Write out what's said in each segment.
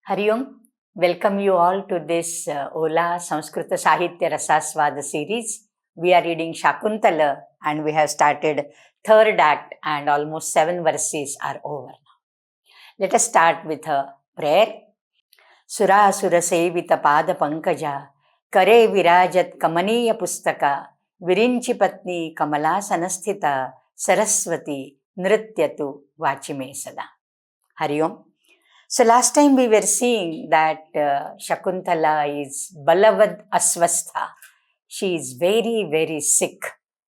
Hari Om, welcome you all to this Ola Samskrita Sahitya Rasaswada series. We are reading Shakuntala and we have started third act and almost 7 verses are over now. Let us start with a prayer. Sura Sura Sevita Pada Pankaja Kare Virajat Kamaniya Pustaka Virinchi Patni Kamala Sanasthita Saraswati Nrityatu Vachime Sada. Hari Om. So last time we were seeing that Shakuntala is Balavad Aswastha. She is very, very sick.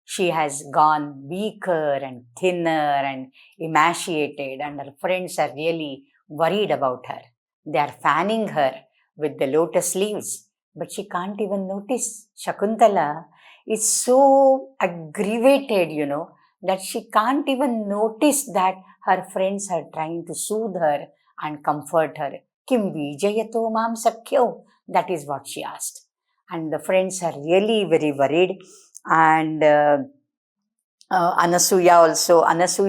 She has gone weaker and thinner and emaciated, and her friends are really worried about her. They are fanning her with the lotus leaves, but she can't even notice. Shakuntala is so aggravated, that she can't even notice that her friends are trying to soothe her and comfort her. Kim vijayato mam sakyo? That is what she asked. And the friends are really very worried. And Anasuya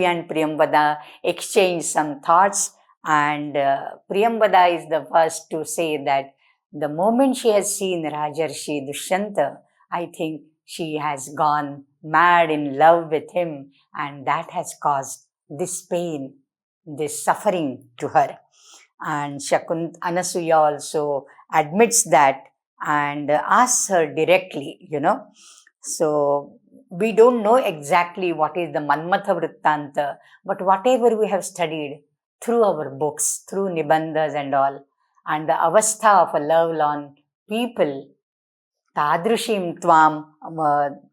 and Priyambada exchange some thoughts. And Priyambada is the first to say that the moment she has seen Rajarshi Dushyanta, I think she has gone mad in love with him, and that has caused this pain, this suffering to her. And Anasuya also admits that and asks her directly, So we don't know exactly what is the Manmatha Vrittanta, but whatever we have studied through our books, through Nibandhas and all, and the avastha of a love-lorn people, Tadrushim Tvam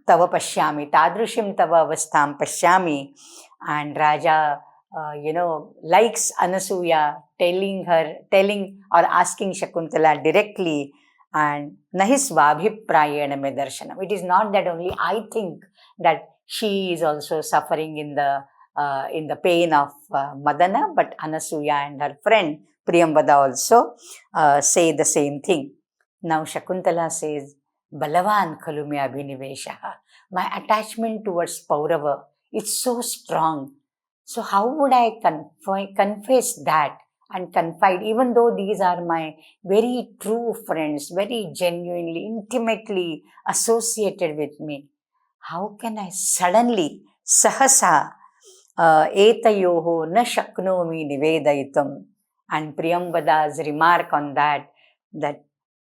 Tava Pashyami, Tadrushim Tava Avastham Pashyami, and Raja, likes Anasuya telling or asking Shakuntala directly, and Nahis Vabhiprayena me darshanam. It is not that only I think that she is also suffering in the pain of Madana, but Anasuya and her friend Priyambada also say the same thing. Now Shakuntala says, Balavan khalu me abhiniveshaha. My attachment towards Paurava is so strong. So how would I confess that and confide, even though these are my very true friends, very genuinely, intimately associated with me? How can I suddenly, sahasa, etayoho na shaknomi nivedayitam? And Priyambada's remark on that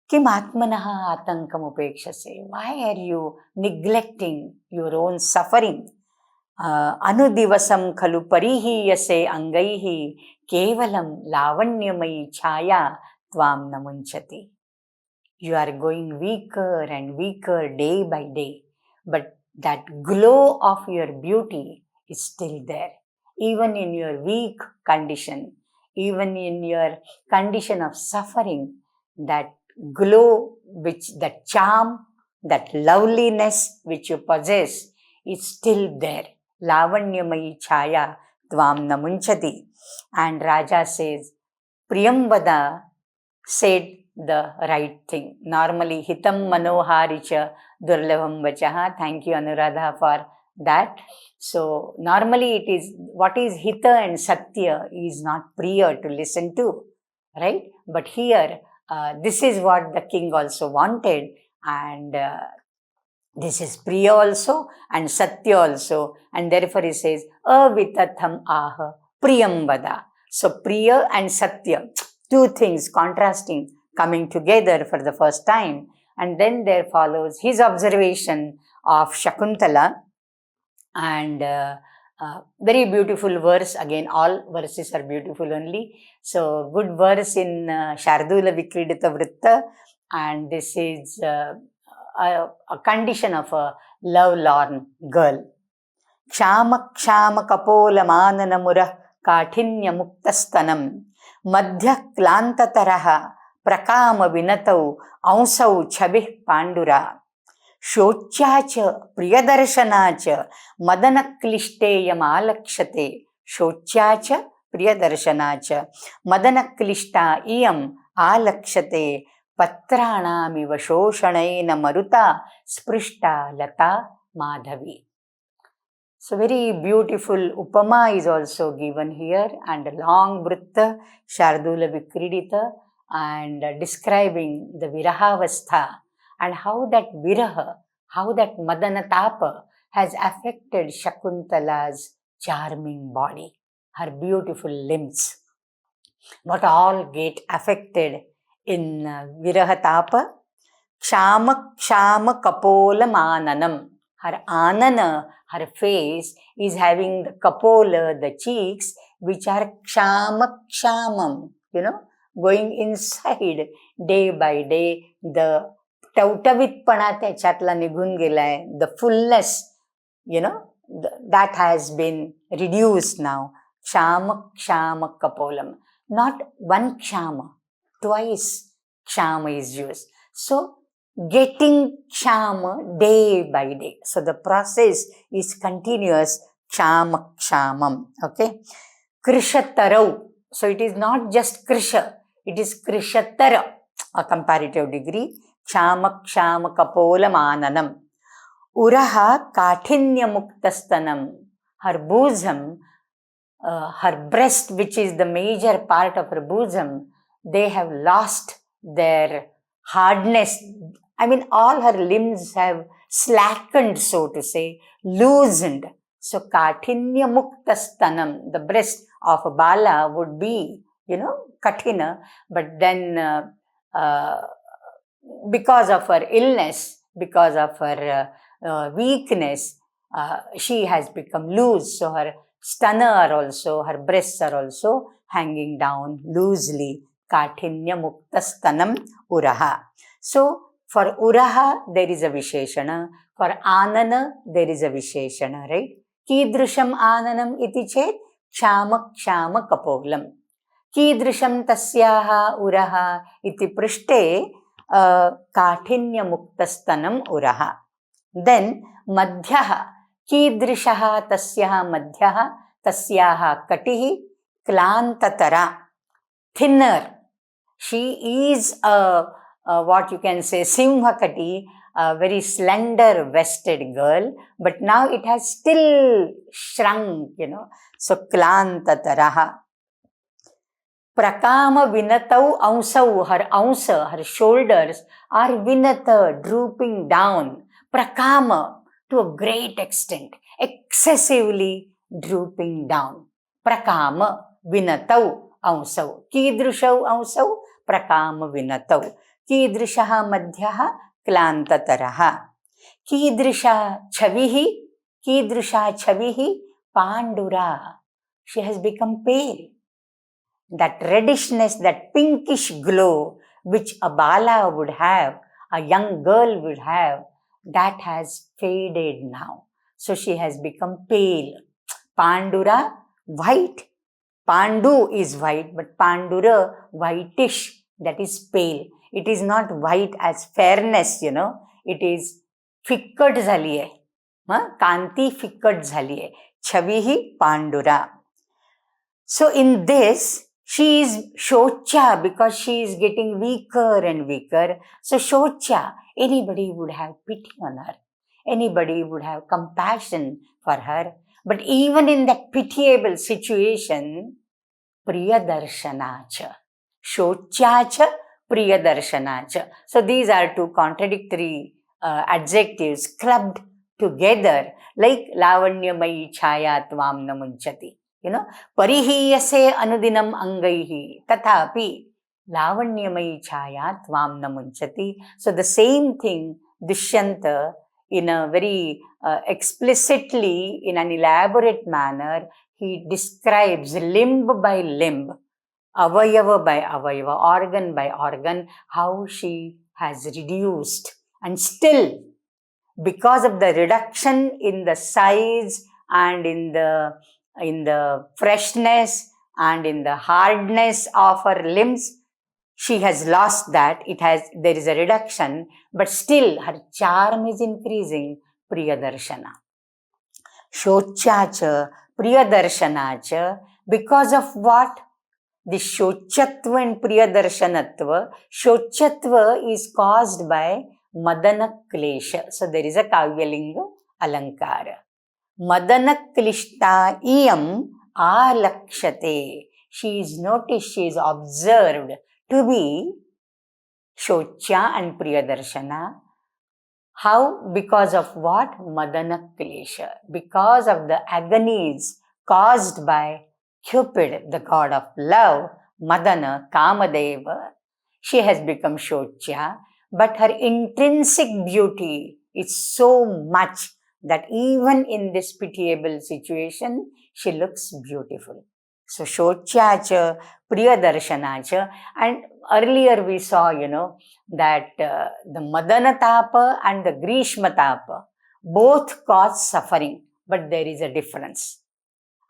Kim atmanaha atankam upekshase? Why are you neglecting your own suffering? Anudivasam khalu parihiyase angaihi kevalam lavanyamayi chaya tvam namunchati. You are going weaker and weaker day by day, but that glow of your beauty is still there. Even in your weak condition, even in your condition of suffering, that glow, that charm, that loveliness which you possess is still there. Lavanyamayi chaya tvam namunchati. And Raja says, Priyambada said the right thing. Normally, hitam manoharicha durlabham vachaha. Thank you, Anuradha, for that. So, normally it is, what is hita and satya is not priya to listen to, right? But here, this is what the king also wanted, and this is priya also and satya also, and therefore he says, avitatham aha priyambada. So, priya and satya, two things contrasting, coming together for the first time. And then there follows his observation of Shakuntala, and very beautiful verse. Again, all verses are beautiful only. So, good verse in Shardula Vikridita Vritta, and this is a condition of a love-lorn girl. Kshama kshama kapola manana murah kathinya muktastanam madhya klantataraha prakama vinatau ansau chabih pandura shochacha priyadarshanacha madanaklisteyam alakshate shochacha priyadarshanacha madanaklishta iyam alakshate patranamiva shoshanaina maruta sprishta lata madhavi. So very beautiful upama is also given here, and a long vritta, Shardula Vikridita, and describing the Virahavastha and how that Viraha, how that Madanatapa has affected Shakuntala's charming body, her beautiful limbs. What all get affected in Virahatapa? Kshama Kapola Mananam. Her anana, her face is having the kapola, the cheeks, which are kshamam, going inside day by day. The टवटवीतपणा त्याच्यातला निघून गेलाय, the fullness, that has been reduced now. Kshama kapolam. Not one kshama, twice kshama is used. So, getting kshama day by day. So, the process is continuous, kshamam, okay. Krishatarau. So, it is not just krisha, it is krishatara, a comparative degree. Kshama kapolam ananam. Uraha kathinya muktastanam. Her bosom, her breast, which is the major part of her bosom, they have lost their hardness. I mean, all her limbs have slackened, so to say, loosened. So, kathinya muktastanam, the breast of Bala would be, kathina, but then because of her illness, because of her weakness, she has become loose. So, her stunner are also, her breasts are also hanging down loosely. Kathinya muktastanam uraha. So, for uraha, there is a visheshana. For anana, there is a visheshana, right? Kidrusham ananam iti chet kshama kapolam. Kidrusham tasyaha uraha iti prishte kathinya muktastanam uraha. Then, madhyaha. Kidrishaha tasyaha madhyaha tasyaha katihi klantatara. Thinner. She is what you can say Simhakati, a very slender vested girl, but now it has still shrunk, So klantataraha. Prakama vinatau aunsau. Her aunsa, her shoulders are vinata, drooping down. Prakama, to a great extent, excessively drooping down. Prakama vinatau aunsau. Kidrushau aunsau prakama vinatau. Kidrishaha madhyaha klantataraha. Kidrisha chavihi pandura. She has become pale. That reddishness, that pinkish glow which a Bala would have, a young girl would have, that has faded now. So she has become pale. Pandura, white. Pandu is white, but Pandura, whitish, that is pale. It is not white as fairness, It is फिक्कट झाली आहे. कांती फिक्कट झाली आहे. छविही Pandura. So in this, she is shocha because she is getting weaker and weaker. So shocha, anybody would have pity on her. Anybody would have compassion for her. But even in that pitiable situation, Priyadarshanacha. Shochacha, Priyadarshanacha. So these are two contradictory adjectives clubbed together like Lavanyamayi Chaya Tvam Namunchati. Parihiyase anudinam angaihi tathapi lavanyamayi chaya tvam namunchati. So the same thing Dushyanta, in a very explicitly, in an elaborate manner, he describes limb by limb, avayava by avayava, organ by organ, how she has reduced. And still, because of the reduction in the size and in the freshness and in the hardness of her limbs, she has lost that. There is a reduction, but still her charm is increasing. Priyadarshana. Shochacha, Priyadarshanacha, because of what? The Shochatva and Priyadarshanatva. Shochatva is caused by Madana Klesha. So there is a Kavyalinga Alankara. Madana Klishta iyam alakshate. She is noticed, she is observed to be Shocha and Priyadarshana. How? Because of what? Madana Klesha. Because of the agonies caused by Cupid, the god of love, Madana, Kamadeva, she has become Shocha, but her intrinsic beauty is so much that even in this pitiable situation, she looks beautiful. So, Shocha cha, Priyadarshana cha, and earlier we saw, that the Madana Tapa and the Grishma Tapa both cause suffering, but there is a difference.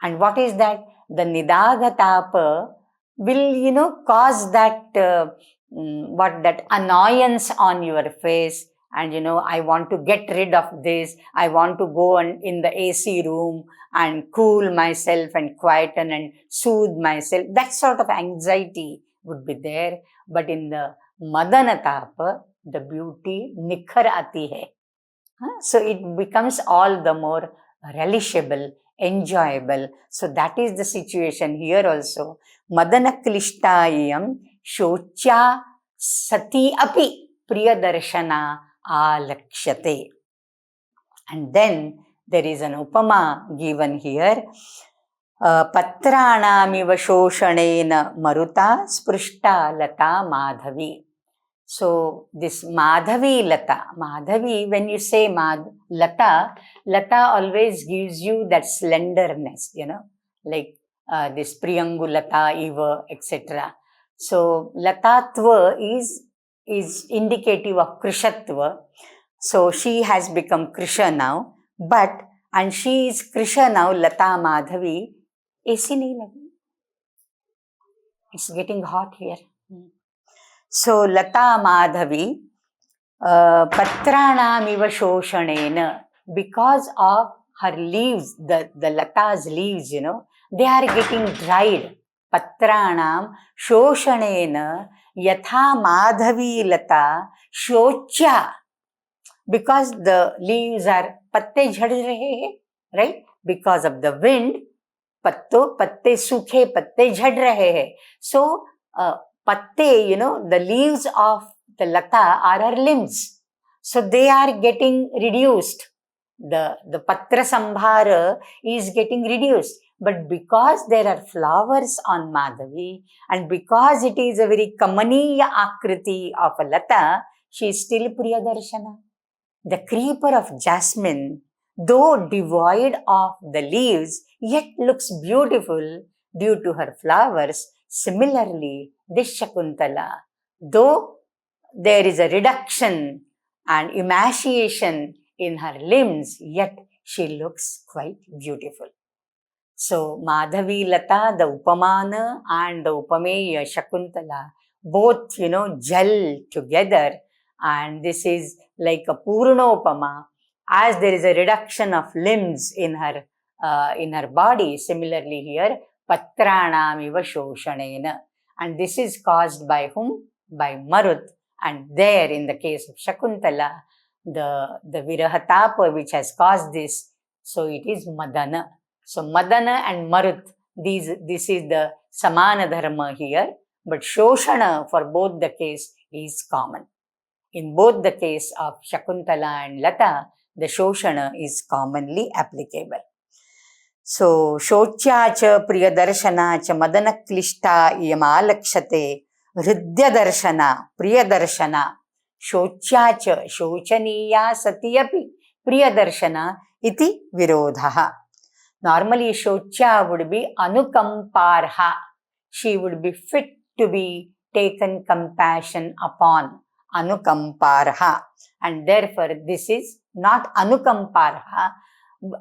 And what is that? The Nidaga Tapa will, cause that, that annoyance on your face. And, I want to get rid of this. I want to go in the AC room and cool myself and quieten and soothe myself. That sort of anxiety would be there. But in the Madana Tapa, the beauty nikhar aati hai. So it becomes all the more relishable, enjoyable. So that is the situation here also. Madana Klishtayam Shocha Sati Api Priyadarshana Alakshate. And then there is an upama given here. Patranamiva Shoshanena Maruta Sprushta Lata Madhavi. So this Madhavi Lata, Madhavi, when you say Lata, Lata always gives you that slenderness, like this Priyangulata, Eva, etc. So Latatva is indicative of Krishatva. So she has become Krisha now, and she is Krisha now, Lata Madhavi. AC nahi lagi. It's getting hot here. So Lata Madhavi, Patranamiva Shoshanena, because of her leaves, the Lata's leaves, they are getting dried. Patranam Shoshanena Yatha Madhavi Lata Shocha. Because the leaves are patte jhad rahe hai, right? Because of the wind, patte sukhe, patte jhad rahe hai. So, patte, the leaves of the lata are her limbs. So they are getting reduced. The patra sambhara is getting reduced. But because there are flowers on Madhavi, and because it is a very kamaniya akriti of a lata, she is still Priyadarshana. The creeper of jasmine, though devoid of the leaves, yet looks beautiful due to her flowers. Similarly, this Shakuntala, though there is a reduction and emaciation in her limbs, yet she looks quite beautiful. So, Madhavi Lata, the Upamana and the Upameya Shakuntala, both, gel together, and this is like a Purnopama. As there is a reduction of limbs in her body, similarly here, Patranam iva Shoshanena. And this is caused by whom? By Marut. And there, in the case of Shakuntala, the Virahatapa which has caused this, so it is Madana. So Madana and Marut, this is the Samana Dharma here, but Shoshana for both the case is common. In both the case of Shakuntala and Lata, the Shoshana is commonly applicable. So, Shocha cha Priyadarshana cha Madana Klishta Yamalakshate Hridya Darshana Priyadarshana Shocha cha Shochaniya Satiyapi Priyadarshana iti Virodhaha. Normally, Shocha would be Anukamparha. She would be fit to be taken compassion upon. Anukamparha. And therefore, this is not Anukamparha.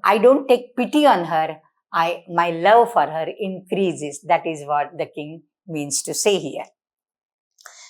I don't take pity on her. My love for her increases. That is what the king means to say here.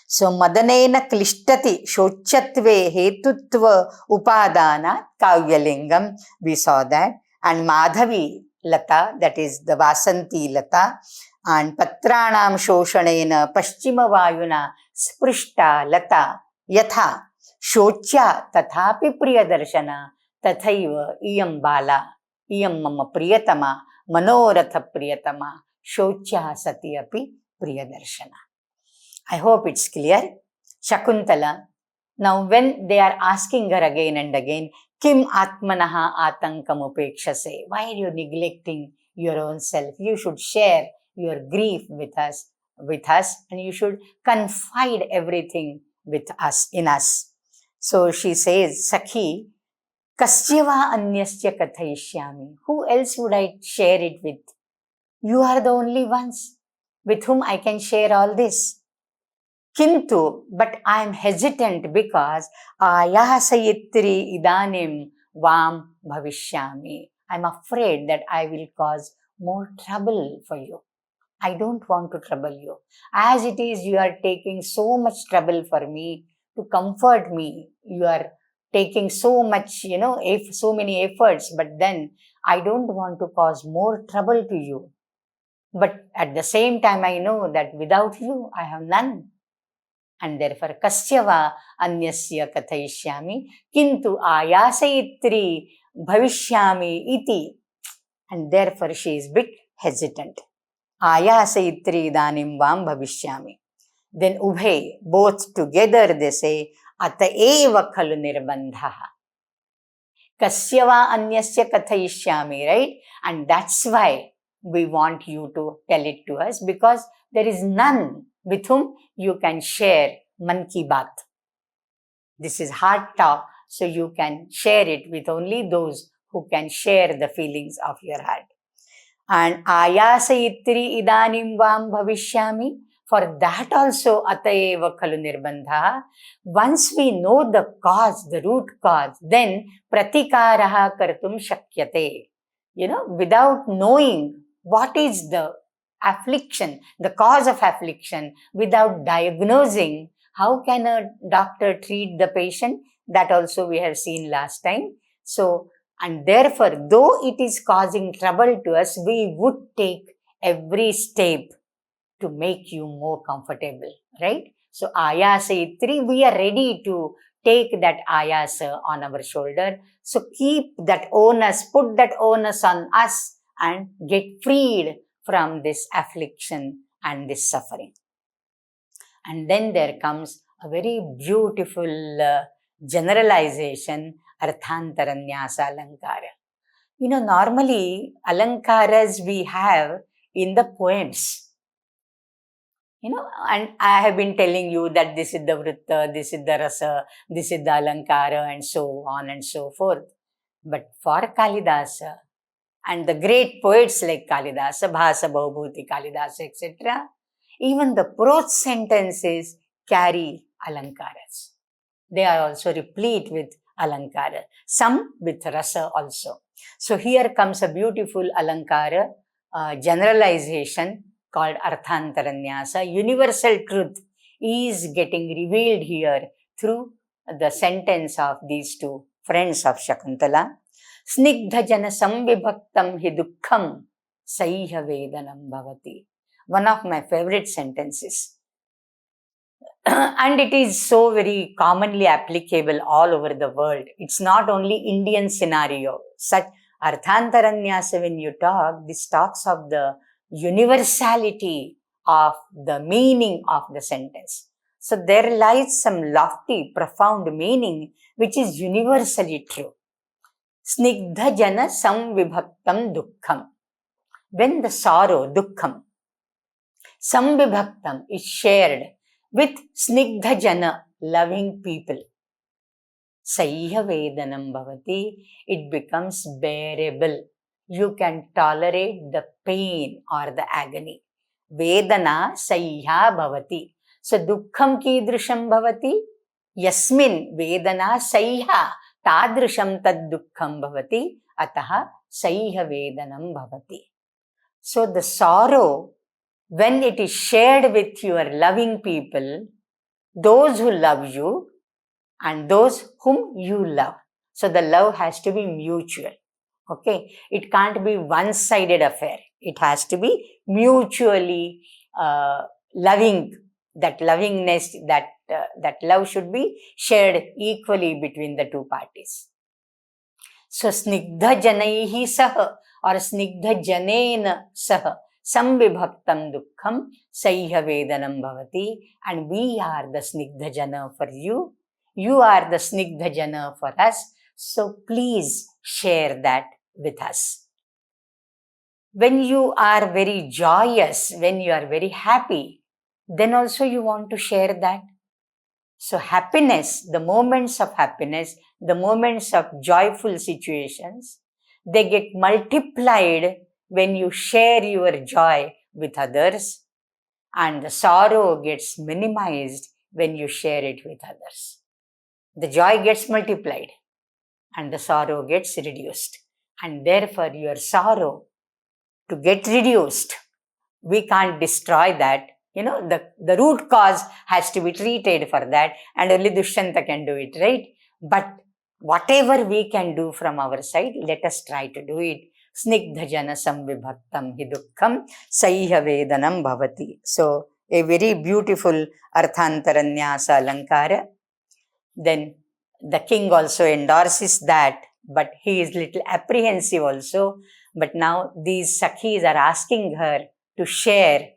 So, Madanena Klishtati Shochatve Hetutva Upadana Kavyalingam. We saw that. And Madhavi Lata, that is the Vasanti Lata, and Patranam Shoshanena Paschima Vayuna Sprushta Lata Yatha Shocha Tathapi Priyadarshana Tathaiva Iyam Bala Iyam Mama Priyatama Manoratha Priyatama Shocha Sati Api Priyadarshana. I hope it's clear. Shakuntala. Now, when they are asking her again and again, Kim Atmanaha Atankam Upekshase, why are you neglecting your own self? You should share your grief with us, and you should confide everything with us, in us. So she says, Sakhi, Kasyava Anyasya Kathayishyami. Who else would I share it with? You are the only ones with whom I can share all this. Kintu, but I am hesitant because ayasayitri idanim vam bhavishyami. I'm afraid that I will cause more trouble for you. I don't want to trouble you. As it is, you are taking so much trouble for me to comfort me. You are taking so much, so many efforts, but then I don't want to cause more trouble to you. But at the same time, I know that without you, I have none. And therefore, kasyava anyasya kathayishyami, kintu ayasayitri bhavishyami iti. And therefore, she is bit hesitant. Ayasayitri idanim vam bhavishyami. Then ubhe, both together they say, ata eva khalu nirbandhaha. Kasyava anyasya kathayishyami, right? And that's why we want you to tell it to us, because there is none with whom you can share Man Ki Baat. This is heart talk, so you can share it with only those who can share the feelings of your heart. And ayasayitri idanim vam bhavishyami, for that also ataeva khalu nirbandha. Once we know the cause, the root cause, then pratikaraha kartum shakyate. Without knowing what is the affliction, the cause of affliction, without diagnosing, how can a doctor treat the patient? That also we have seen last time. So, and therefore, though it is causing trouble to us, we would take every step to make you more comfortable, right? So, ayasayitri, we are ready to take that ayasa on our shoulder. So, keep that onus, put that onus on us and get freed from this affliction and this suffering. And then there comes a very beautiful generalization, Arthantaranyasa Alankara. Normally Alankaras we have in the poems. And I have been telling you that this is the Vritta, this is the Rasa, this is the Alankara, and so on and so forth. But for Kalidasa, and the great poets like Kalidasa, Bhasa Bhaubhuti, Kalidasa, etc., even the prose sentences carry alankaras. They are also replete with alankara, some with rasa also. So here comes a beautiful alankara generalization called Arthantaranyasa. Universal truth is getting revealed here through the sentence of these two friends of Shakuntala. Snigdha jana sambhibhaktam hi dukkham saiha vedanam bhavati. One of my favorite sentences. And it is so very commonly applicable all over the world. It's not only Indian scenario. Such Arthantaranyasa, when you talk, this talks of the universality of the meaning of the sentence. So there lies some lofty, profound meaning which is universally true. Snigdha jana samvibhaktam dukkham. When the sorrow, dukkham, samvibhaktam is shared with snigdha jana, loving people, saiha vedanam bhavati, it becomes bearable. You can tolerate the pain or the agony. Vedana saiha bhavati. So dukkham kidrusham bhavati, yasmin vedana saiha tadrusham tad dukkham bhavati, ataha saiha vedanam bhavati. So the sorrow, when it is shared with your loving people, those who love you and those whom you love. So the love has to be mutual. Okay, it can't be one-sided affair. It has to be mutually loving. That lovingness, that love should be shared equally between the two parties. So snigdha janaihi saha or snigdha janena saha. Samvibhaktam dukkham Saihya Vedanam Bhavati. And we are the Snigdha Jana for you. You are the Snigdha Jana for us. So please share that with us. When you are very joyous, when you are very happy, then also you want to share that. So happiness, the moments of happiness, the moments of joyful situations, they get multiplied when you share your joy with others, and the sorrow gets minimized when you share it with others. The joy gets multiplied and the sorrow gets reduced. And therefore your sorrow to get reduced, we can't destroy that. The root cause has to be treated for that, and only Dushyanta can do it, right? But whatever we can do from our side, let us try to do it. Snigdha jana samvibhaktam hi dukkham Saihya Vedanam Bhavati. So, a very beautiful Arthantaranyasa Alankara. Then the king also endorses that, but he is little apprehensive also. But now these Sakhis are asking her to share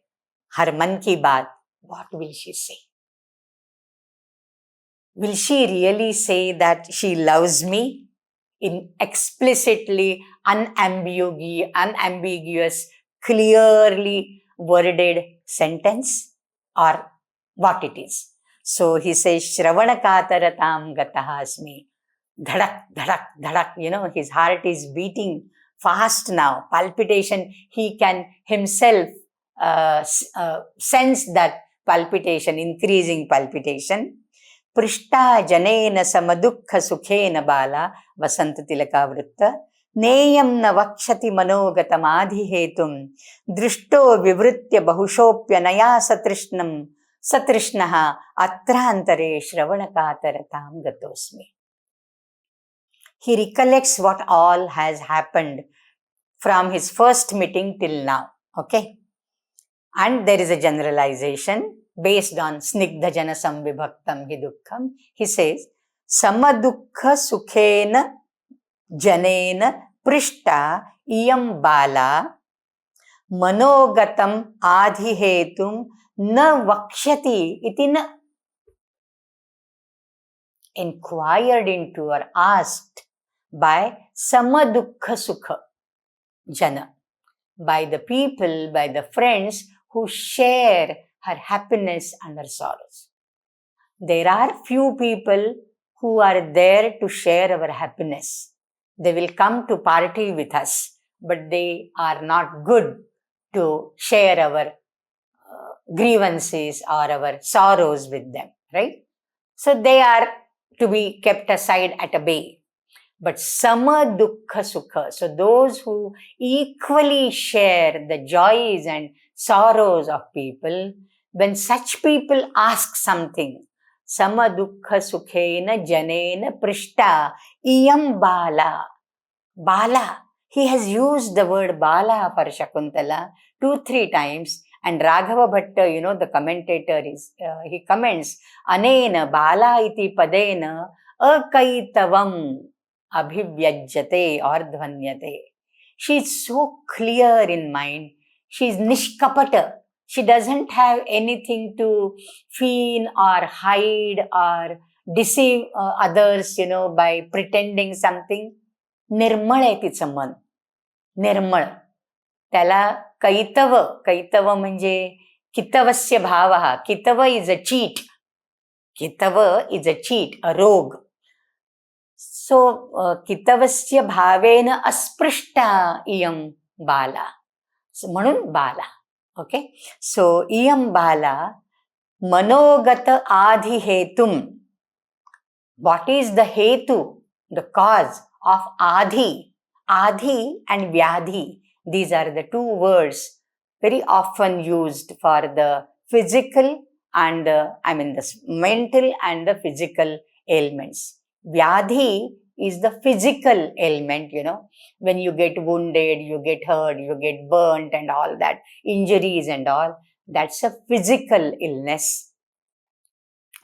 her Man Ki Baat. What will she say? Will she really say that she loves me in explicitly unambiguous, clearly worded sentence, or what it is? So he says, Shravanakataratam gataha asmi. Dhadak, dhadak, dhadak. His heart is beating fast now. Palpitation. He can himself sense that palpitation, increasing palpitation. Prishta janena samadukha sukhena bala Vasanta Tilakavritta. Neyam na vakshati manogatam adhihetum drishto vivritya bahushopya naya satrishnaha atrantare shravanakataratam gatosmi. He recollects what all has happened from his first meeting till now. Okay? And there is a generalization based on Snigdha Jana Samvibhaktam hi dukkham. He says, Samadukha sukhena janena prishta iyam bala manogatam adhihetum na vakshati iti na. Inquired into or asked by Samadukha Sukha Jana, by the people, by the friends who share her happiness and her sorrows. There are few people who are there to share our happiness. They will come to party with us, but they are not good to share our grievances or our sorrows with them, right? So they are to be kept aside at a bay. But sama dukkha sukha, so those who equally share the joys and sorrows of people, when such people ask something, sama dukkha sukhena janena prishta iyam bala. Bala. He has used the word bala for Shakuntala 2-3 times. And Raghava Bhatta, the commentator, he comments, Anena bala iti padena akaitavam abhivyajyate or dhvanyate. She is so clear in mind. She is nishkapata. She doesn't have anything to feign or hide or deceive others, by pretending something. निर्मळ आहे तिचं मन. निर्मळ. त्याला कैतव म्हणजे कितवस्य भावः. कितव इज अ चीट. कितव is a cheat, a rogue. So कितवस्य भावेन अस्पृष्टा इयं बाला. म्हणून बाला. ओके. सो इयं बाला मनोगत आधि हेतुम. What is the hetu, the cause of Adhi? Adhi and Vyadhi, these are the two words very often used for the physical and the mental and the physical ailments. Vyadhi is the physical ailment, when you get wounded, you get hurt, you get burnt and all that, injuries and all, that's a physical illness.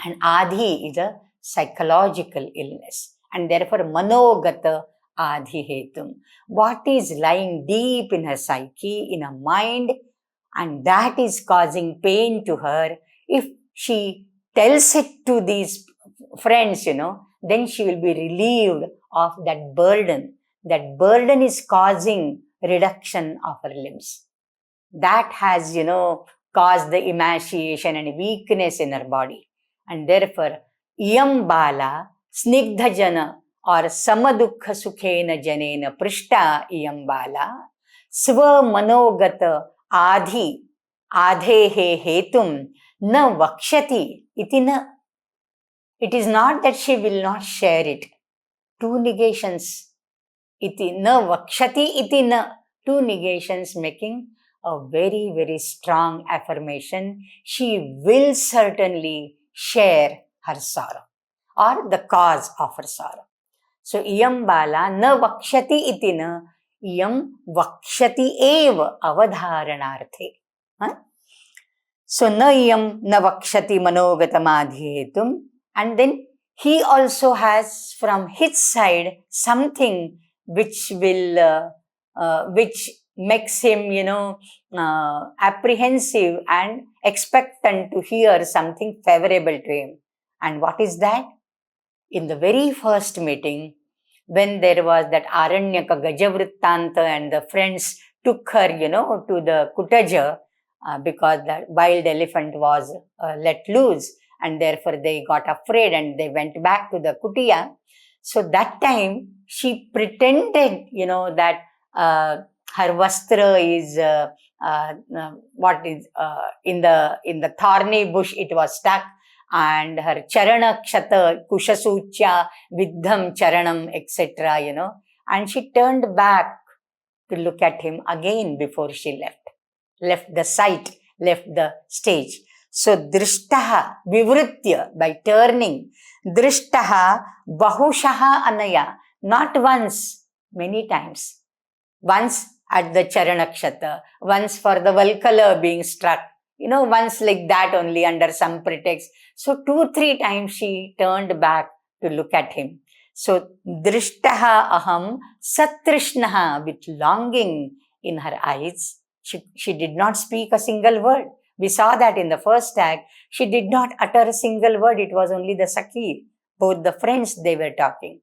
And Adhi is a psychological illness, and therefore manogata adhihetum. What is lying deep in her psyche, in her mind, and that is causing pain to her. If she tells it to these friends, then she will be relieved of that burden. That burden is causing reduction of her limbs. That has, caused the emaciation and weakness in her body. And therefore, iyam bala snigdha jana or samadukha sukhena janena prishta iyam bala swa manogata adhi adhehe hetum na vakshati iti na. It is not that she will not share it. Two negations. Iti na vakshati iti na. Two negations making a very, very strong affirmation. She will certainly share her sorrow or the cause of her sorrow. So, iyam bala na vakshati iti na, iyam vakshati eva avadharanarthe. So, na iyam na vakshati manogatamaadhetum. And then he also has from his side something which will, which makes him, apprehensive and expectant to hear something favorable to him. And what is that? In the very first meeting, when there was that Aranyaka Gajavrittanta and the friends took her, to the Kutaja, because the wild elephant was let loose, and therefore they got afraid and they went back to the Kutiya. So that time she pretended, that her vastra is in the thorny bush it was stuck, and her charana kshata kushasuchya viddham charanam, etc., and she turned back to look at him again before she left the site, left the stage. So, drishtaha vivritya, by turning, drishtaha bahushaha anaya, not once, many times. Once at the charanakshata, once for the valkala being struck, once like that only under some pretext. So 2-3 times she turned back to look at him. So, drishtaha aham satrishnaha, with longing in her eyes. She did not speak a single word. We saw that in the first act, she did not utter a single word. It was only the Sakhi, both the friends, they were talking.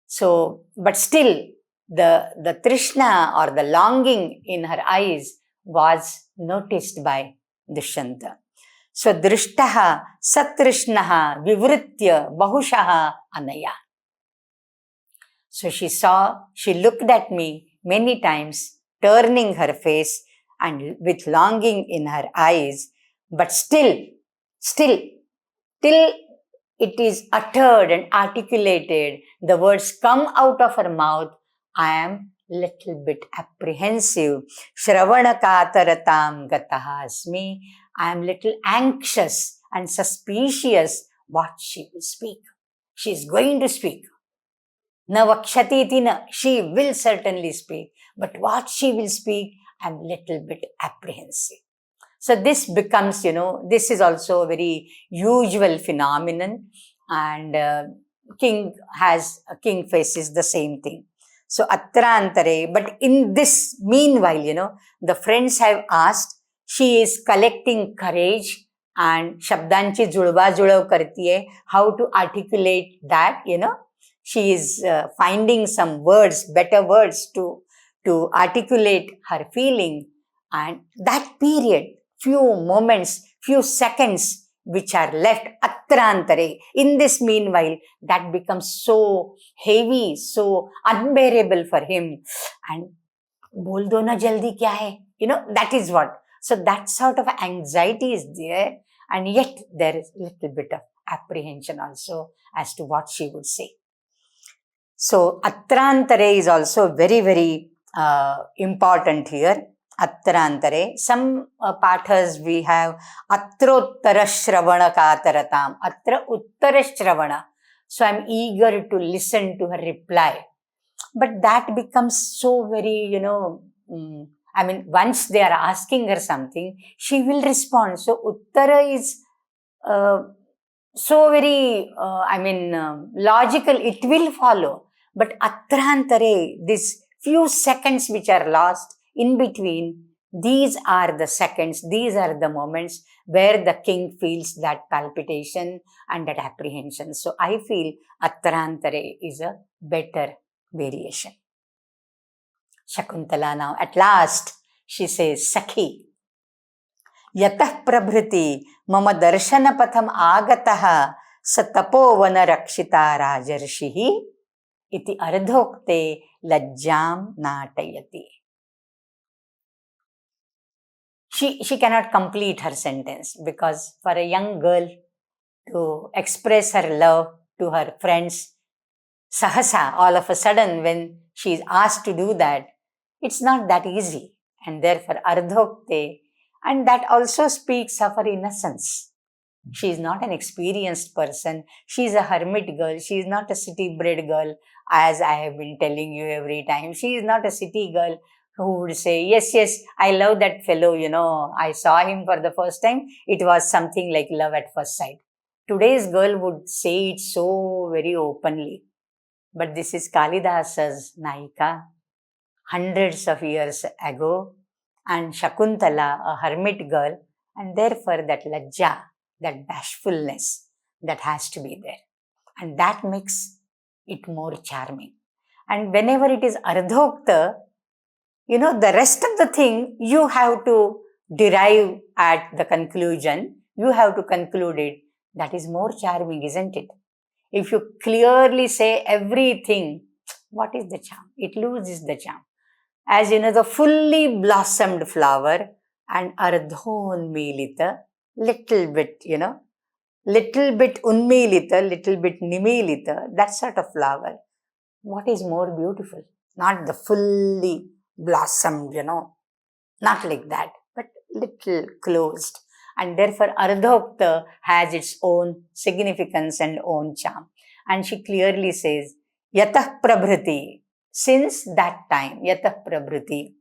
So, but still, the Trishna or the longing in her eyes was noticed by Dushyanta. So, Drishtaha Satrishnaha Vivritya Bahushaha Anaya. So, she looked at me many times, turning her face and with longing in her eyes, but still, till it is uttered and articulated, the words come out of her mouth, I am little bit apprehensive. Shravana kataratam gataha asmi. I am little anxious and suspicious what she will speak. She is going to speak. Na vakshati tina. She will certainly speak. But what she will speak, I am little bit apprehensive. So this becomes, this is also a very usual phenomenon, and king faces the same thing. So atrantare, but in this meanwhile, the friends have asked, she is collecting courage and shabdanchi julva julav karti hai, how to articulate that, she is finding some words, better words to articulate her feeling. And that period, few moments, few seconds which are left atrantare, in this meanwhile, that becomes so heavy, so unbearable for him. And bol do na jaldi kya hai? That is what. So that sort of anxiety is there, and yet there is a little bit of apprehension also as to what she would say. So atrantare is also very, very important here. Atrantare. Some pathas we have atrottara shravana kataratam. Atra uttara shravana. So I'm eager to listen to her reply. But that becomes so very, once they are asking her something, she will respond. So uttara is so very, logical. It will follow. But atrantare, this few seconds which are lost in between, These are the seconds, these are the moments where the king feels that palpitation and that apprehension. So I feel Attarantare is a better variation. Shakuntala now, at last, she says, Sakhi, yatah prabhriti mama darshana patham agataha सतपोवन रक्षिता राजर्षिः इति अर्धोक्ते लज्जाम नाटयति. She cannot complete her sentence because for a young girl to express her love to her friends, sahasa, all of a sudden when she is asked to do that, it's not that easy. And therefore ardhokte, and that also speaks of her innocence. She is not an experienced person. She is a hermit girl. She is not a city-bred girl, as I have been telling you every time. She is not a city girl who would say, yes, I love that fellow, I saw him for the first time. It was something like love at first sight. Today's girl would say it so very openly. But this is Kalidasa's Naika, hundreds of years ago, and Shakuntala, a hermit girl, and therefore that lajja, that bashfulness that has to be there. And that makes it more charming. And whenever it is ardhokta, the rest of the thing you have to derive at the conclusion. You have to conclude it. That is more charming, isn't it? If you clearly say everything, what is the charm? It loses the charm. As the fully blossomed flower and ardhon milita, little bit, little bit unmilita, little bit nimilita, that sort of flower. What is more beautiful? Not the fully blossomed, not like that, but little closed. And therefore ardhokta has its own significance and own charm. And she clearly says, yatah prabhriti, since that time, yatah prabhriti,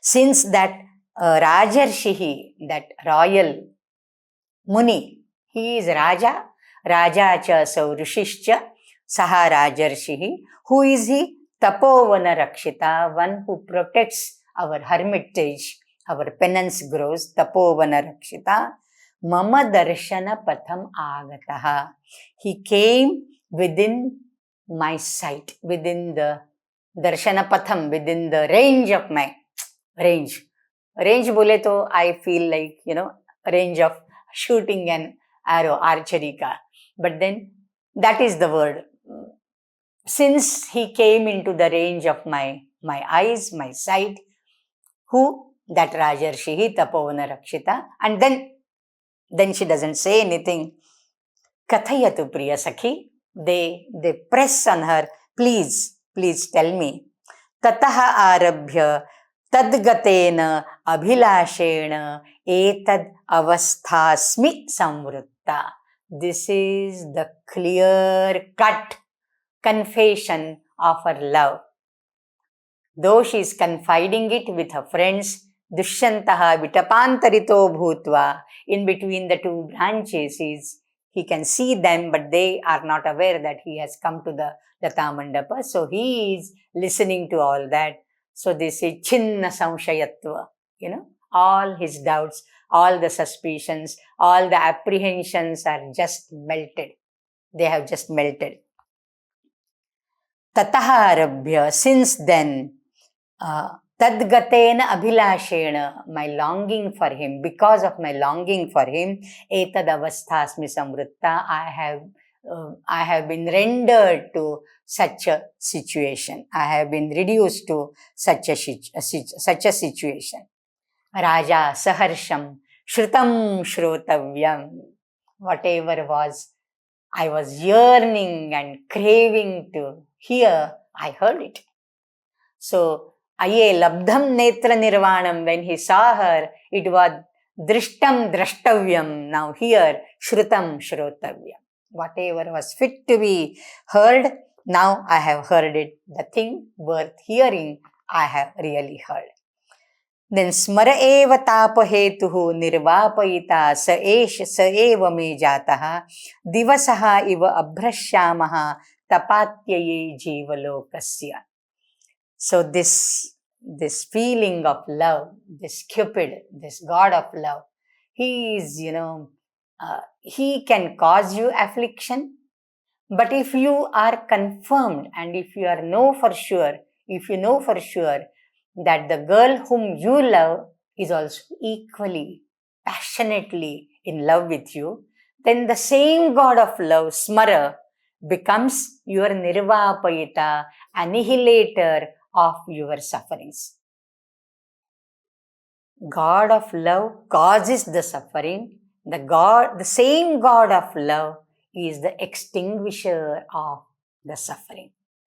since that Rajarshihi, that royal Muni, he is Raja, Raja cha sau Rishishcha, Saha Rajarshihi. Who is he? Tapovana Rakshita, one who protects our hermitage, our penance grows, Tapovana Rakshita. Mama Darshana Patham Agataha. He came within my sight, within the Darshana Patham, within the range of my range. Range bole to I feel like, range of shooting an arrow, archery ka. But then that is the word. Since he came into the range of my eyes, my sight, who? That Rajarshihi Tapovana Rakshita. And then she doesn't say anything. Kathayatu Priya Sakhi. They press on her. Please tell me. Tataha arabhya tadgatena abhilashena etad avasthasmi samvrutta. This is the clear-cut confession of her love. Though she is confiding it with her friends, Dushyantaha vitapantarito bhutva, in between the two branches, he can see them, but they are not aware that he has come to the Lata Mandapa. So he is listening to all that. So they say, Chinna Samshayatva, all his doubts, all the suspicions, all the apprehensions are just melted. They have just melted. Tataha arabhya, since then, Tadgatena abhilashena, my longing for him, because of my longing for him, etad avasthasmi samvrutta, I have been rendered to such a situation. I have been reduced to such a situation. Raja saharsham shrutam shrotavyam. Whatever was, I was yearning and craving to hear, I heard it. So, aye labdham netra nirvanam, when he saw her, it was drishtam drashtavyam. Now here, shrutam shrotavyam. Whatever was fit to be heard, now I have heard it. The thing worth hearing, I have really heard. Then smara eva tapahetuhu nirvapayita sa eva me jataha divasaha iva abhrashyamaha tapatyaye jivalokasya. So this this feeling of love, this Cupid, this god of love, he is, he can cause you affliction. But if you are confirmed and if you know for sure that the girl whom you love is also equally, passionately in love with you, then the same god of love, Smara, becomes your Nirvapayita, annihilator of your sufferings. God of love causes the suffering. The same God of love is the extinguisher of the suffering,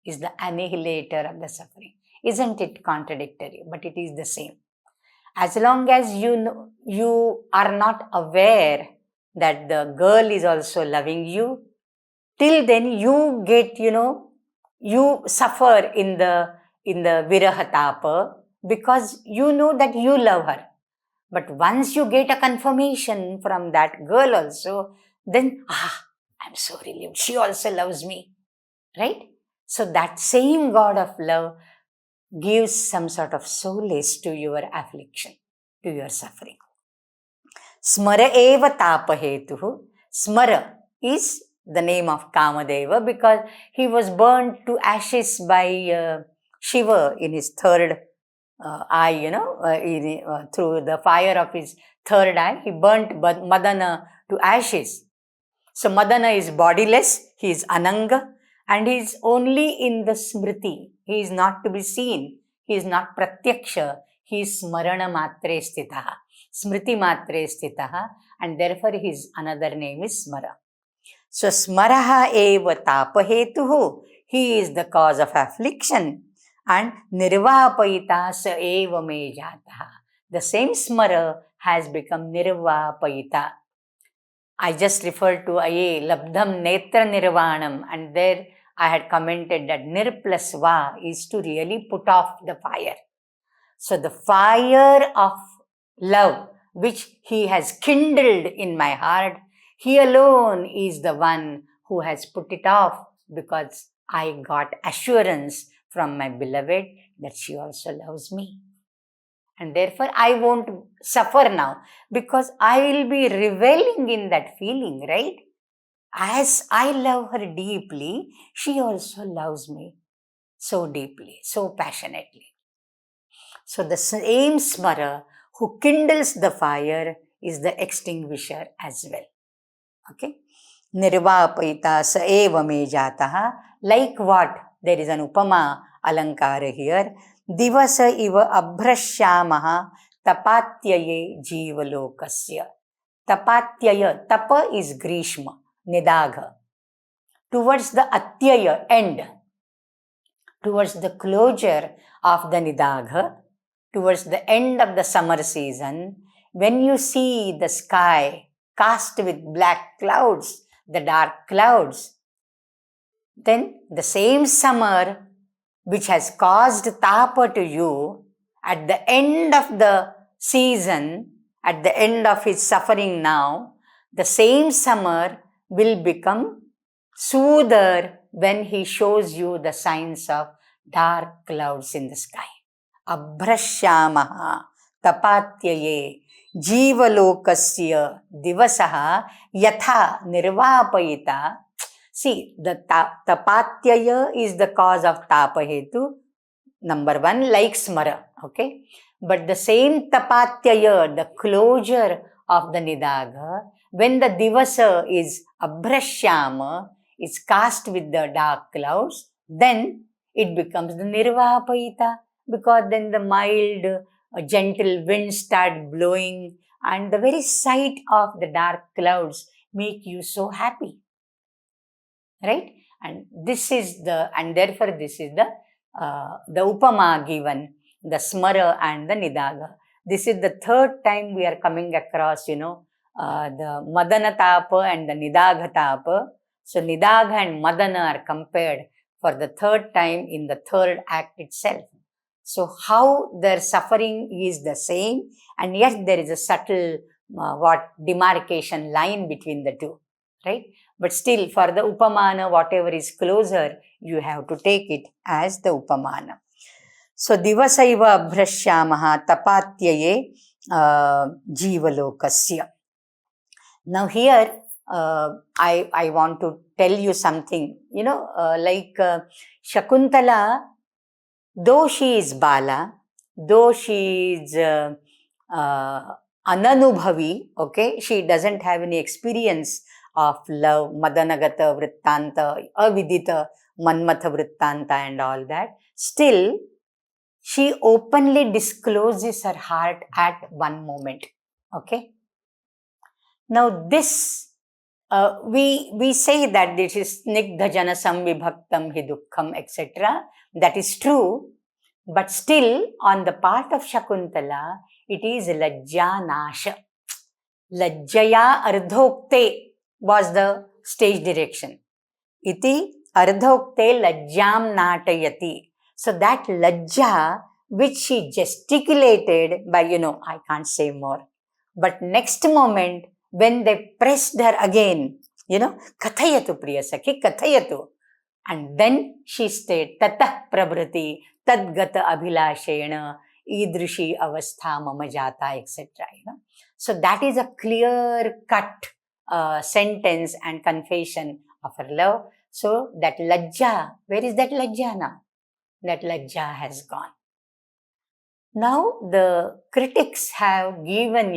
is the annihilator of the suffering. Isn't it contradictory? But it is the same. As long as you are not aware that the girl is also loving you, till then you get, you suffer in the virahatapa, because you know that you love her. But once you get a confirmation from that girl also, then, I'm so relieved. She also loves me, right? So that same God of love gives some sort of solace to your affliction, to your suffering. Smara eva tapahetuhu. Smara is the name of Kamadeva because he was burned to ashes by Shiva in his third eye, through the fire of his third eye. He burnt Madana to ashes. So Madana is bodiless, he is Ananga, and he is only in the Smriti. He is not to be seen. He is not Pratyaksha. He is Smarana Matre Sthitaha, Smriti Matre Sthitaha, and therefore his another name is Smara. So Smaraha eva tapahetuhu. He is the cause of affliction. And Nirvapayita sa eva me jataha. The same Smara has become Nirvapayita. I just referred to Labdham Netra Nirvanam, and there I had commented that Nir plus Va is to really put off the fire. So the fire of love which he has kindled in my heart, he alone is the one who has put it off, because I got assurance from my beloved that she also loves me. And therefore, I won't suffer now, because I will be reveling in that feeling, right? As I love her deeply, she also loves me so deeply, so passionately. So the same Smara who kindles the fire is the extinguisher as well. Okay? Nirvapayita sa eva me jataha. Like what? There is an upama alankara here. Divasa iva abhrashyamaha tapatyaye jivalokasya. Tapatyaya. Tapa is Grishma, Nidagha. Towards the atyaya, end. Towards the closure of the Nidagha, towards the end of the summer season, when you see the sky cast with black clouds, the dark clouds, then the same summer which has caused tapa to you, at the end of the season, at the end of his suffering now, the same summer will become soother when he shows you the signs of dark clouds in the sky. Abhrashyamaha tapatyaye jivalokasya divasaha yatha nirvapayita. See, the tapatyaya is the cause of tapahetu, number one, like Smara, okay? But the same tapatyaya, the closure of the Nidagha, when the divasa is abhrashyama, is cast with the dark clouds, then it becomes the nirvapayita, because then the mild, gentle winds start blowing, and the very sight of the dark clouds make you so happy. Right? And therefore this is the upama given, the Smara and the Nidagha. This is the third time we are coming across, the Madana Tapa and the Nidagha Tapa. So Nidagha and Madana are compared for the third time in the third act itself. So how their suffering is the same, and yet there is a subtle demarcation line between the two, right? But still, for the upamana, whatever is closer, you have to take it as the upamana. So divasaiva abhrashyamaha tapatyeye jivalokasya. Now here I want to tell you something, Shakuntala, though she is Bala, though she is ananubhavi, okay, she doesn't have any experience of love, madanagata vrittanta, avidita manmatha vrittanta and all that, still she openly discloses her heart at one moment, okay. Now this, we say that this is snigdha jana samvibhaktam hi dukkham, etc. That is true, but still on the part of Shakuntala, it is lajjanasha. Lajjaya ardhokte was the stage direction. Iti ardhokte lajjam natayati. So that lajja which she gesticulated by, I can't say more. But next moment, when they pressed her again, kathayatu priyasakhi, kathayatu. And then she stayed, tatah prabhrati, tadgata abhilashena, idrishi avastha mama jata, etc. So that is a clear-cut sentence and confession of her love. So that lajja, where is that lajja now? That lajja has gone. Now the critics have given,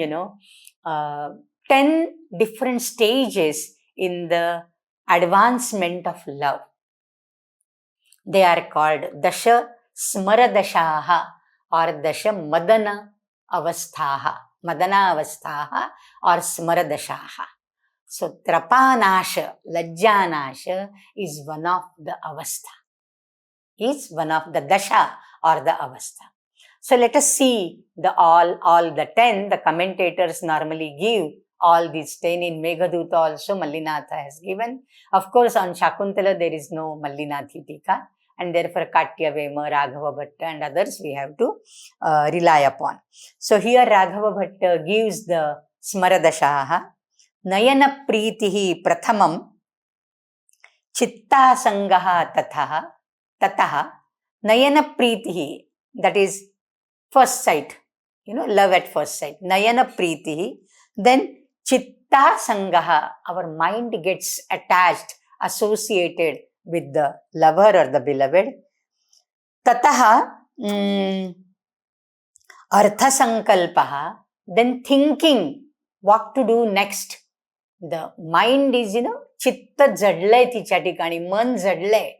10 different stages in the advancement of love. They are called Dasha Smaradashaha or Dasha Madana Avasthaha. Madana Avasthaha or Smaradashaha. So Trapanasha, Lajjanasha is one of the Avastha. Is one of the Dasha or the Avastha. So let us see all the 10. The commentators normally give all these 10. In Meghaduta also Mallinatha has given. Of course, on Shakuntala there is no Mallinathi Tika, and therefore Katyavema, Raghava Bhatta and others we have to rely upon. So here Raghava Bhatta gives the Smaradashaha. Nayana Pritihi Prathamam Chitta Sangaha Tataha Nayana Pritihi, that is first sight, love at first sight. Nayana Pritihi. Then Chitta Sangaha, our mind gets attached, associated with the lover or the beloved. Tataha Artha Sankalpaha, then thinking what to do next. The mind is, चित्त जडलंय तिच्या ठिकाणी, मन जडलंय.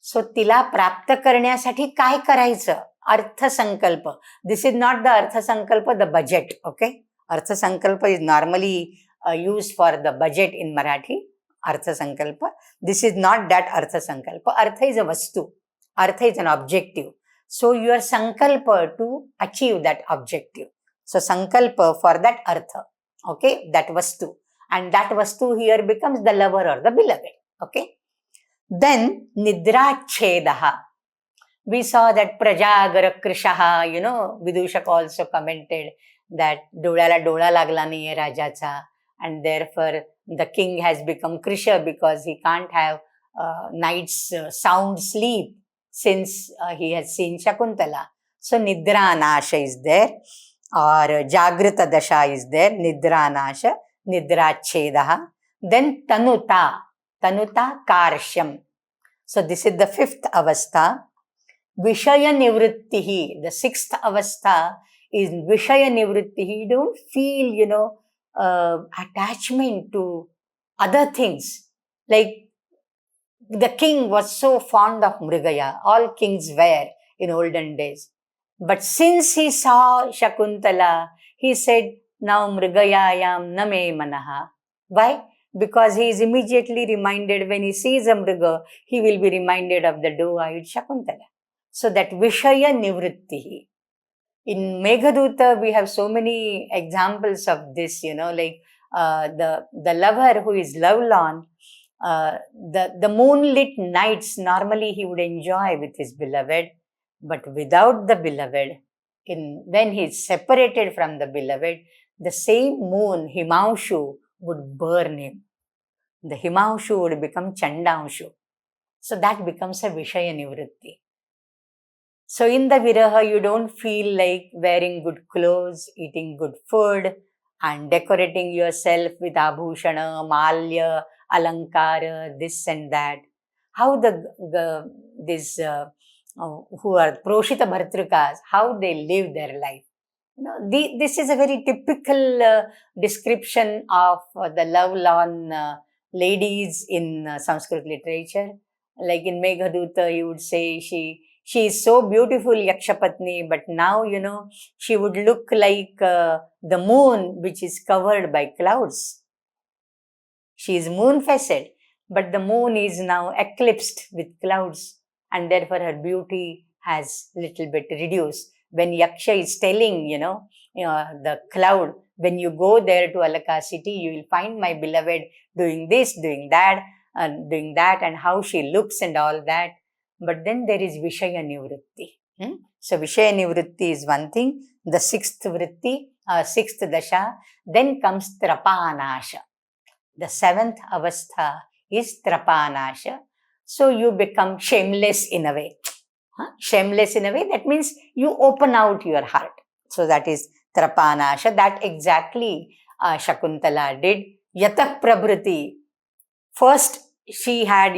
सो तिला प्राप्त करण्यासाठी काय करायचं? अर्थसंकल्प. This is not the अर्थसंकल्प, the budget, okay? अर्थसंकल्प is normally used for the budget in Marathi. Arthasankalpa. This is not that Arthasankalpa. Artha is a vastu. Artha is an objective. So your sankalpa to achieve that objective. So sankalpa for that artha. Okay, that vastu. And that vastu here becomes the lover or the beloved. Okay. Then nidra chedaha. We saw that Prajagara Krishaha, Vidushak also commented that dolyala dola lagla nahiye rajacha, and therefore the king has become Krisha because he can't have night's sound sleep since he has seen Shakuntala. So Nidra Nasha is there, or Jagrita Dasha is there, Nidra Nasha, Nidra Chedaha. Then Tanuta Karshyam. So this is the fifth avastha. Vishaya Nivrittihi, the sixth avastha is Vishaya Nivrittihi. You don't feel, attachment to other things. Like the king was so fond of Mrigaya. All kings were in olden days. But since he saw Shakuntala, he said, now Mrigayayam name manaha. Why? Because he is immediately reminded, when he sees a Mriga, he will be reminded of the doe-eyed Shakuntala. So that Vishaya Nivrittihi. In Meghaduta, we have so many examples of this, like the lover who is lovelorn, the moonlit nights, normally he would enjoy with his beloved, but without the beloved, when he is separated from the beloved, the same moon, Himanshu, would burn him. The Himanshu would become Chandanshu. So that becomes a Vishaya Nivritti. So in the viraha, you don't feel like wearing good clothes, eating good food, and decorating yourself with abhushana, malya, alankara, this and that. How this who are proshita bhartrikas, how they live their life. This is a very typical description of the love-lorn ladies in Sanskrit literature. Like in Meghaduta, you would say she is so beautiful, Yakshapatni, but now, she would look like the moon, which is covered by clouds. She is moon-faced, but the moon is now eclipsed with clouds, and therefore her beauty has little bit reduced. When Yaksha is telling, the cloud, when you go there to Alaka city, you will find my beloved doing this, doing that, and how she looks and all that. But then there is Vishaya Nivritti. So Vishaya Nivritti is one thing. The sixth vritti, sixth dasha. Then comes Trapanasha. The seventh avastha is Trapanasha. So you become shameless in a way. Shameless in a way, that means you open out your heart. So that is Trapanasha. That exactly Shakuntala did. Yatah Prabhriti. First, she had,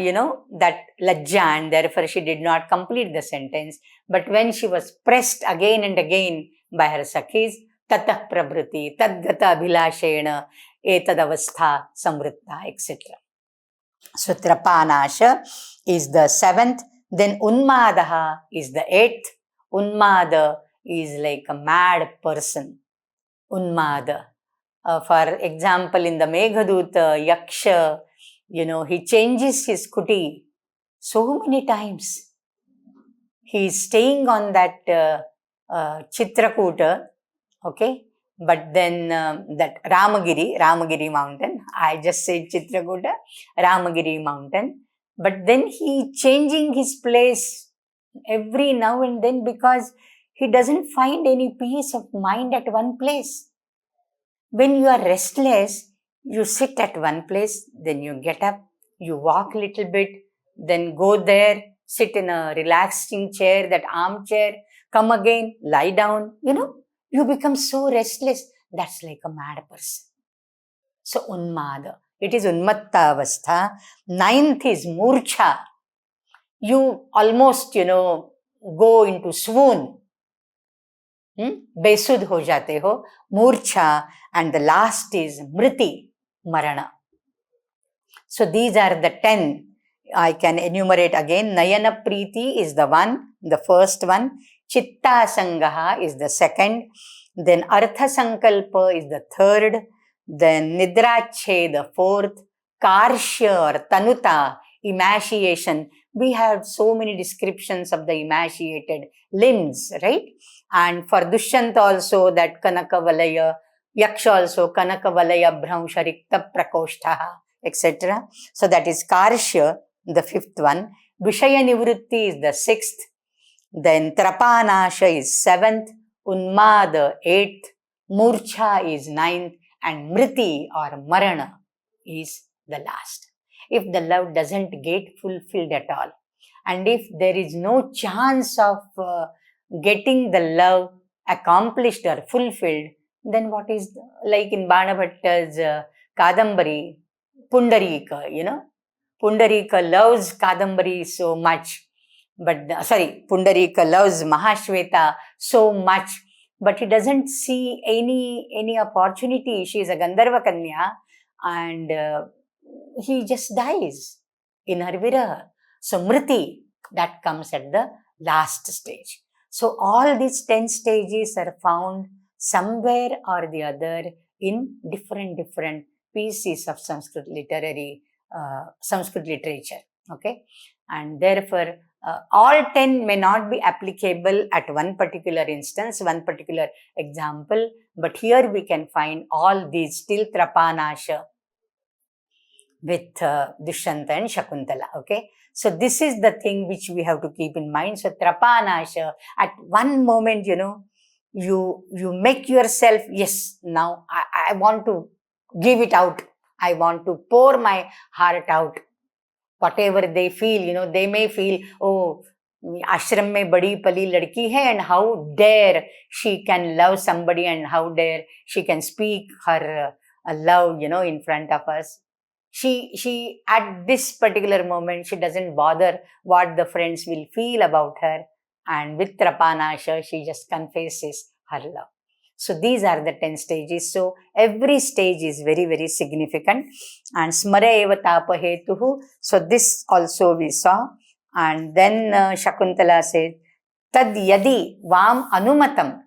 that lajja, and therefore she did not complete the sentence. But when she was pressed again and again by her sakhis, tatah prabhriti, tadgata abhilashena, etadavastha samvritta, etc. So Trapanasha is the seventh. Then Unmadaha is the eighth. Unmada is like a mad person. Unmada. For example, in the Meghaduta, Yaksha, he changes his kuti so many times. He is staying on that Chitrakuta, okay? But then that Ramagiri mountain, I just said Chitrakuta, Ramagiri mountain. But then he changing his place every now and then because he doesn't find any peace of mind at one place. When you are restless, you sit at one place, then you get up, you walk a little bit, then go there, sit in a relaxing chair, that armchair, come again, lie down, you become so restless. That's like a mad person. So Unmada, it is Unmatta Avastha. Ninth is Murcha. You almost, go into swoon. बेसुध हो जाते हो, मूर्छा, and the last is mriti, marana. So these are the 10. I can enumerate again. Nayana Priti is the first one. Chitta Sangaha is the second. Then Artha Sankalpa is the third. Then Nidrache, the fourth. Karshya or Tanuta, emaciation. We have so many descriptions of the emaciated limbs, right? And for Dushyanta also, that Kanakavalaya, Yaksha also, Kanakavalaya Bhramsharikta Prakoshtaha, etc. So that is Karshya, the fifth one. Vishaya Nivritti is the sixth. Then Trapanasha is seventh. Unmada, eighth. Murcha is ninth. And Mriti or Marana is the last. If the love doesn't get fulfilled at all, and if there is no chance of getting the love accomplished or fulfilled, then what is, like in Banabhatta's Kadambari, Pundarika, Pundarika loves Kadambari so much, Pundarika loves Mahashweta so much, but he doesn't see any opportunity. She is a Gandharva Kanya, and he just dies in her viraha. So Mriti, that comes at the last stage. So all these 10 stages are found somewhere or the other in different pieces of Sanskrit Sanskrit literature. Okay, and therefore all 10 may not be applicable at one particular instance, one particular example, but here we can find all these till Trapanasha with Dushyanta and Shakuntala. Okay, so this is the thing which we have to keep in mind. So Trapanasha, at one moment, you make yourself, yes, now I want to give it out. I want to pour my heart out. Whatever they feel, they may feel, oh, आश्रम में बड़ी पली लड़की है, and how dare she can love somebody, and how dare she can speak her love, in front of us. She at this particular moment, she doesn't bother what the friends will feel about her, and with Trapanasha, she just confesses her love. So these are the 10 stages. So every stage is very, very significant. And smara eva tapa hetuhu. So this also we saw. And then Shakuntala says, tad yadi vam anumatam.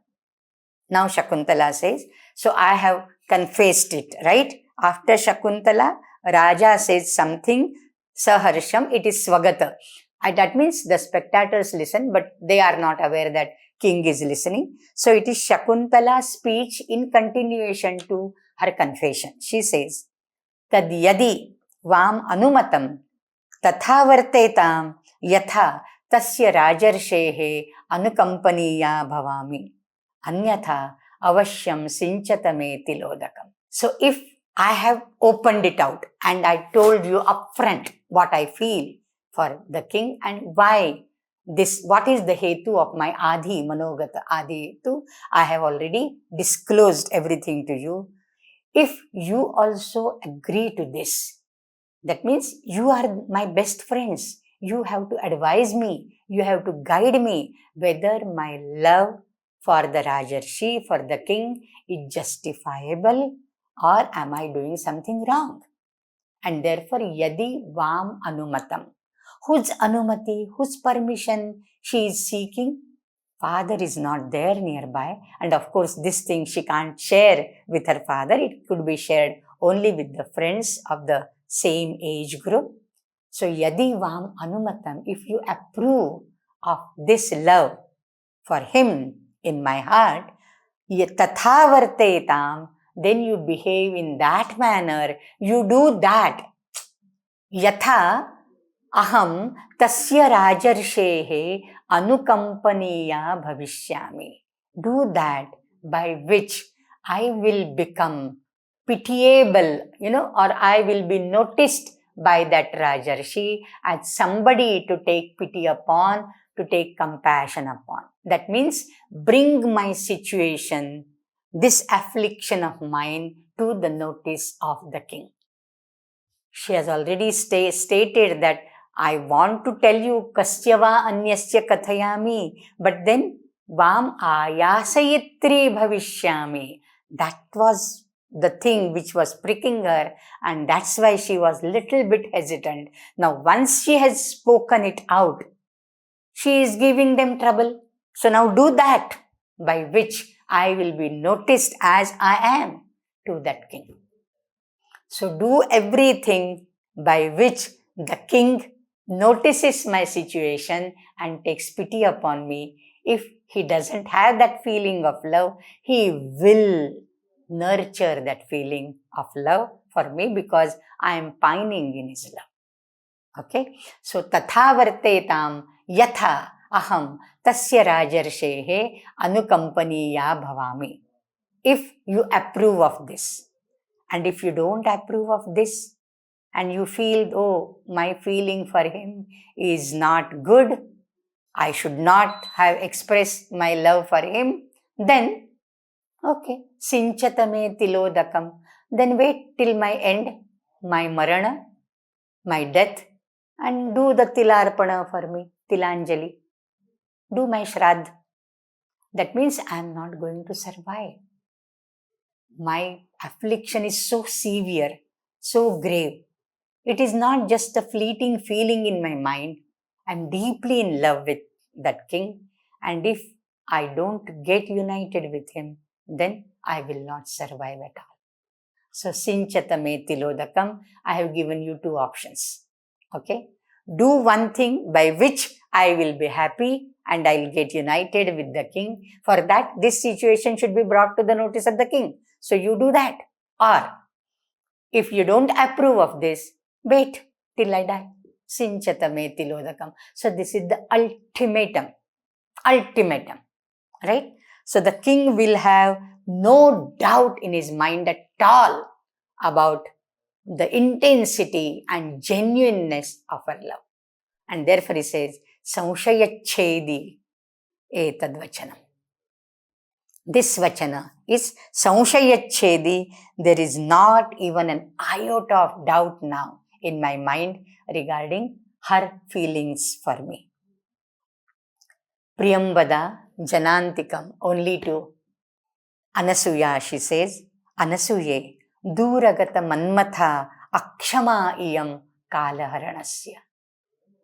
Now Shakuntala says, so I have confessed it, right? After Shakuntala, Raja says something, Saharsham, it is Swagata. That means the spectators listen, but they are not aware that king is listening. So it is Shakuntala's speech in continuation to her confession. She says, tad yadi vam anumatam तथा वर्तेताम यथा तस्य राजर्षेः अनुकंपनीया भवामि अन्यथा अवश्यम सिंचत मे तिलोदकम. So if I have opened it out and I told you upfront what I feel for the king and why this, what is the hetu of my Adi Manogata Adi hetu, I have already disclosed everything to you. If you also agree to this, that means you are my best friends. You have to advise me. You have to guide me whether my love for the Rajarshi, for the king, is justifiable or am I doing something wrong? And therefore, yadi vam anumatam. Whose anumati, whose permission she is seeking? Father is not there nearby. And of course, this thing she can't share with her father. It could be shared only with the friends of the same age group. So yadi vam anumatam, if you approve of this love for him in my heart, tatha vartetam, then you behave in that manner, you do that. Yatha aham tasya rajarshehe anukampaniya bhavishyami. Do that by which I will become pitiable, or I will be noticed by that Rajarshi as somebody to take pity upon, to take compassion upon. That means bring my situation, this affliction of mine, to the notice of the king. She has already stated that I want to tell you kasyava anyasya kathayami, but then vam ayasayitri bhavishyami. That was the thing which was pricking her, and that's why she was little bit hesitant. Now once she has spoken it out, she is giving them trouble. So now do that by which I will be noticed as I am to that king. So do everything by which the king notices my situation and takes pity upon me. If he doesn't have that feeling of love, he will nurture that feeling of love for me because I am pining in his love. Okay? So tatha vartetam yatha aham tasya rajarshehe anukampaniya bhavami. If you approve of this, and if you don't approve of this, and you feel, oh, my feeling for him is not good, I should not have expressed my love for him, then, okay, sinchatame tilodakam, then wait till my end, my marana, my death, and do the tilarpana for me, tilanjali. Do my shraddh. That means I am not going to survive. My affliction is so severe, so grave. It is not just a fleeting feeling in my mind. I am deeply in love with that king, and if I don't get united with him, then I will not survive at all. So, sinchatame tilodakam, I have given you two options. Okay? Do one thing by which I will be happy and I will get united with the king. For that, this situation should be brought to the notice of the king. So, you do that. Or, if you don't approve of this, wait till I die. Sinchatame tilodakam. So, this is the ultimatum. Ultimatum. Right? So, the king will have no doubt in his mind at all about the intensity and genuineness of her love. And therefore he says, संशयच्छेदी etadvachanam. This vachana is संशयच्छेदी. There is not even an iota of doubt now in my mind regarding her feelings for me. Priyambada Janantikam, only to Anasuya, she says, Anasuye, Duragata Manmatha Akshama Iyam Kalaharanasya.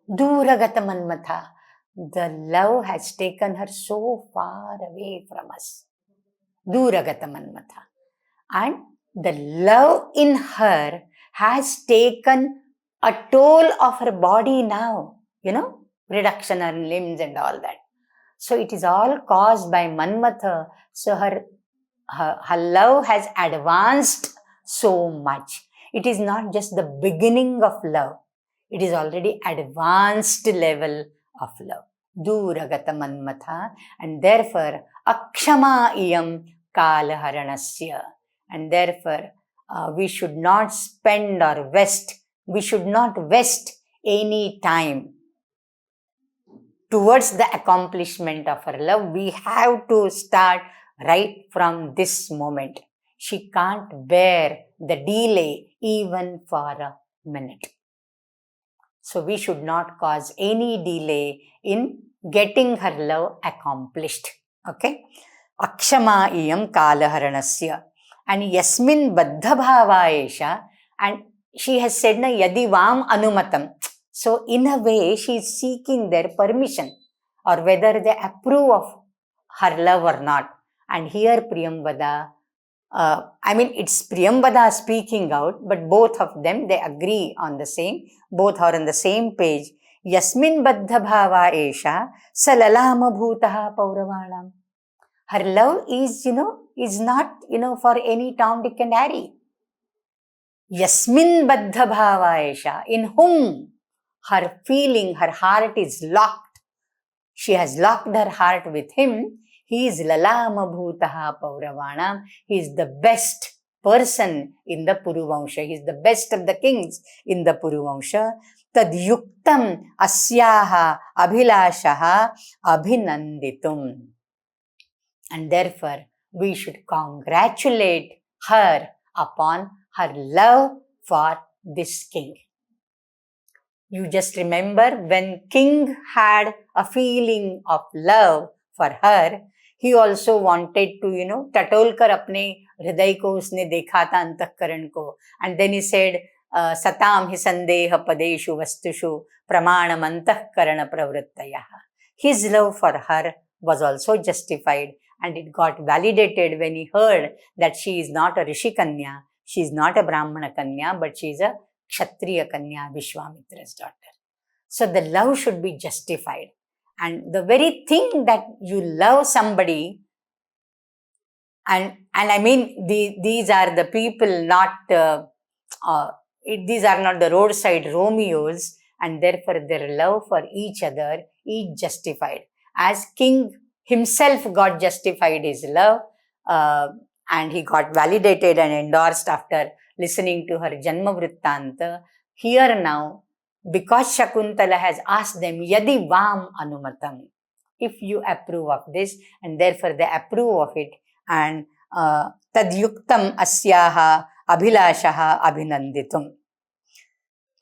Duragata Manmatha, the love has taken her so far away from us. Duragata Manmatha. And the love in her has taken a toll of her body now, reduction in limbs and all that. So it is all caused by Manmatha. So her love has advanced so much. It is not just the beginning of love. It is already advanced level of love. Duragata Manmatha. And therefore, Akshama Iyam Kalaharanasya. And therefore, we should not spend or waste. We should not waste any time towards the accomplishment of her love. We have to start right from this moment. She can't bear the delay even for a minute. So we should not cause any delay in getting her love accomplished. Okay? Akshama iyam kalaharanasya. And yasmin baddha bhavaesha. And she has said, na yadi vam anumatam. So in a way, she is seeking their permission or whether they approve of her love or not. And here Priyambada, it's Priyambada speaking out, but both of them, they agree on the same, both are on the same page. Yasmin baddha bhava esha salalama bhutaha pauravanam. Her love is, is not, for any Tom, Dick and Harry. Yasmin baddha bhava esha, in whom her feeling, her heart is locked. She has locked her heart with him. He is lalama bhutaha pauravanam. He is the best person in the Puruvansha. He is the best of the kings in the Puruvansha. Tad yuktam asyaha abhilashaha abhinanditum. And therefore, we should congratulate her upon her love for this king. You just remember when king had a feeling of love for her, he also wanted to, Tatolkar apne hriday ko usne dekha tha antakaran ko. And then he said, Satam hi sandeha padeshu vastushu pramanam antakarana pravrittayaha. His love for her was also justified, and it got validated when he heard that she is not a Rishi Kanya, she is not a Brahmana Kanya, but she is a Kshatriya Kanya, Vishwamitra's daughter. So the love should be justified. And the very thing that you love somebody, and these are the people, these are not the roadside Romeos, and therefore their love for each other is justified. As king himself got justified his love, and he got validated and endorsed after listening to her Janma Vrittanta. Here now, because Shakuntala has asked them, Yadi Vam Anumatam, if you approve of this, and therefore they approve of it, and Tadyuktam Asyaha Abhilashaha Abhinanditum.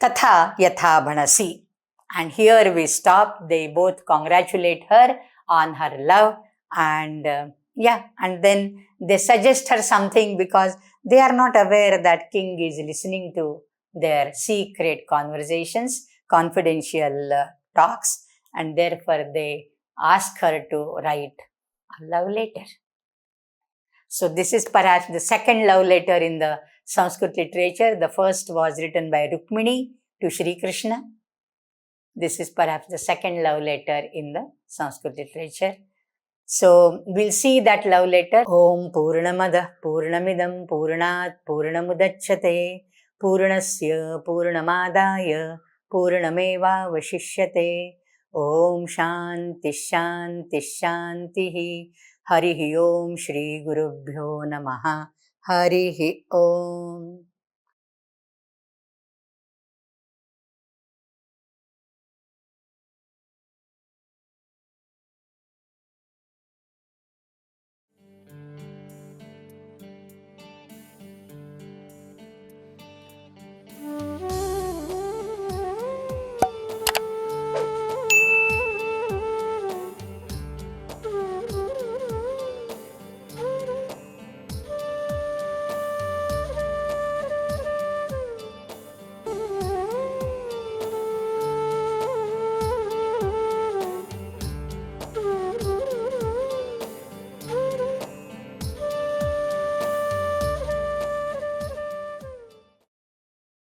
Tatha Yatha Bhanasi. And here we stop. They both congratulate her on her love, and and then they suggest her something because they are not aware that king is listening to their secret conversations, confidential talks, and therefore they ask her to write a love letter. So this is perhaps the second love letter in the Sanskrit literature. The first was written by Rukmini to Shri Krishna. This is perhaps the second love letter in the Sanskrit literature. So we'll see that love letter. Om Purnamada Purnamidam Purnat Purnamudachyate Purnasya Purnamadaya Purnameva Vashishyate. Om Shanti Shanti Shanti. Harihi Om Shri Gurubhyo Namaha. Harihi Om.